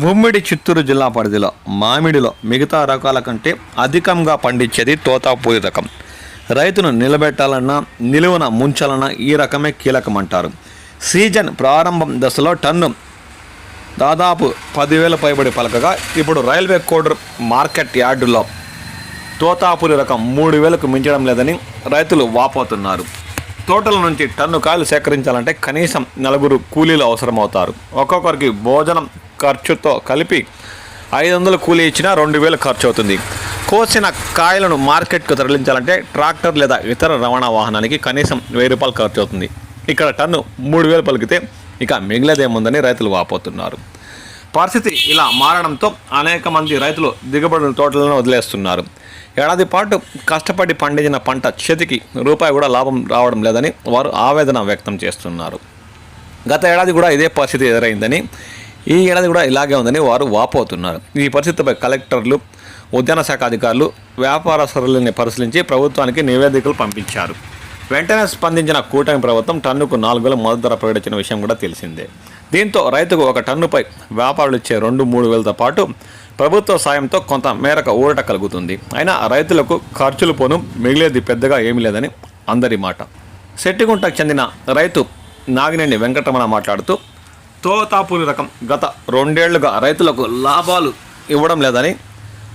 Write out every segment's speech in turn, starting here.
ఉమ్మడి చిత్తూరు జిల్లా పరిధిలో మామిడిలో మిగతా రకాల కంటే అధికంగా పండించేది తోతాపూరి రకం. రైతును నిలబెట్టాలన్నా నిలువున ముంచాలన్నా ఈ రకమే కీలకమంటారు. సీజన్ ప్రారంభం దశలో టన్ను దాదాపు 10,000 పైబడి పలకగా ఇప్పుడు రైల్వే కోడర్ మార్కెట్ యార్డులో తోతాపూరి రకం 3,000కు మించడం లేదని రైతులు వాపోతున్నారు. తోటల నుంచి టన్ను కాయలు సేకరించాలంటే కనీసం 4 కూలీలు అవసరమవుతారు. ఒక్కొక్కరికి భోజనం ఖర్చుతో కలిపి 500 కూలీ ఇచ్చినా 2,000 ఖర్చు అవుతుంది. కోసిన కాయలను మార్కెట్కు తరలించాలంటే ట్రాక్టర్ లేదా ఇతర రవాణా వాహనానికి కనీసం 1,000 రూపాయలు ఖర్చు అవుతుంది. ఇక్కడ టన్ను 3,000 పలికితే ఇక మిగిలేదేముందని రైతులు వాపోతున్నారు. పరిస్థితి ఇలా మారడంతో అనేక మంది రైతులు దిగుబడుల తోటలను వదిలేస్తున్నారు. ఏడాది పాటు కష్టపడి పండించిన పంట చేతికి రూపాయి కూడా లాభం రావడం లేదని వారు ఆవేదన వ్యక్తం చేస్తున్నారు. గత ఏడాది కూడా ఇదే పరిస్థితి ఎదురైందని, ఈ ఏడాది కూడా ఇలాగే ఉందని వారు వాపోతున్నారు. ఈ పరిస్థితిపై కలెక్టర్లు, ఉద్యాన శాఖ అధికారులు వ్యాపారస్తులని పరిశీలించి ప్రభుత్వానికి నివేదికలు పంపించారు. వెంటనే స్పందించిన కూటమి ప్రభుత్వం టన్నుకు 4,000 మద్దతు ధర ప్రకటించిన విషయం కూడా తెలిసిందే. దీంతో రైతుకు ఒక టన్నుపై వ్యాపారులు ఇచ్చే 2-3 వేలతో పాటు ప్రభుత్వ సాయంతో కొంత మేరకు ఊరట కలుగుతుంది. అయినా రైతులకు ఖర్చులు పోను మిగిలేది పెద్దగా ఏమీ లేదని అందరి మాట. శెట్టిగుంటకు చెందిన రైతు నాగినేని వెంకటరమణ మాట్లాడుతూ, తోతాపూరి రకం గత 2 ఏళ్లుగా రైతులకు లాభాలు ఇవ్వడం లేదని,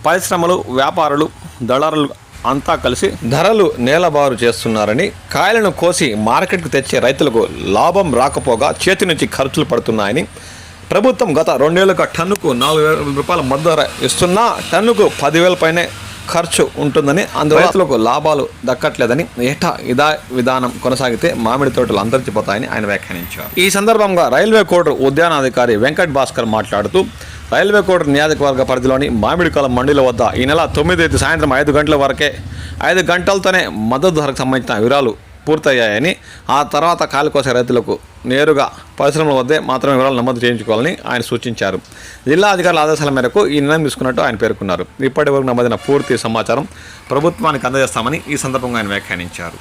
పరిశ్రమలు, వ్యాపారులు, దళారులు అంతా కలిసి ధరలు నేలబారు చేస్తున్నారని, కాయలను కోసి మార్కెట్కు తెచ్చే రైతులకు లాభం రాకపోగా చేతి నుంచి ఖర్చులు పడుతున్నాయని, ప్రభుత్వం గత 2 ఏళ్లుగా టన్నుకు 4,000 రూపాయల మద్దతు ధర ఇస్తున్నా టన్నుకు 10,000 పైనే ఖర్చు ఉంటుందని, అందువల్ల రైతులకు లాభాలు దక్కట్లేదని, ఏటా ఇదా విధానం కొనసాగితే మామిడి తోటలు అంతరించిపోతాయని ఆయన వ్యాఖ్యానించారు. ఈ సందర్భంగా రైల్వే కోడర్ ఉద్యానాధికారి వెంకట్ భాస్కర్ మాట్లాడుతూ, రైల్వే కోడర్ నియోజకవర్గ పరిధిలోని మామిడికాలం మండలి వద్ద ఈ నెల 9 సాయంత్రం 5 గంటల వరకే 5 గంటలతోనే మద్దతు ధరకు సంబంధించిన వివరాలు పూర్తయ్యాయని, ఆ తర్వాత కాయలు కోసే రైతులకు నేరుగా పరిశ్రమల వద్దే మాత్రమే వివరాలు నమోదు చేయించుకోవాలని ఆయన సూచించారు. జిల్లా అధికారుల ఆదేశాల మేరకు ఈ నిర్ణయం తీసుకున్నట్టు ఆయన పేర్కొన్నారు. ఇప్పటి వరకు నమోదైన పూర్తి సమాచారం ప్రభుత్వానికి అందజేస్తామని ఈ సందర్భంగా ఆయన వ్యాఖ్యానించారు.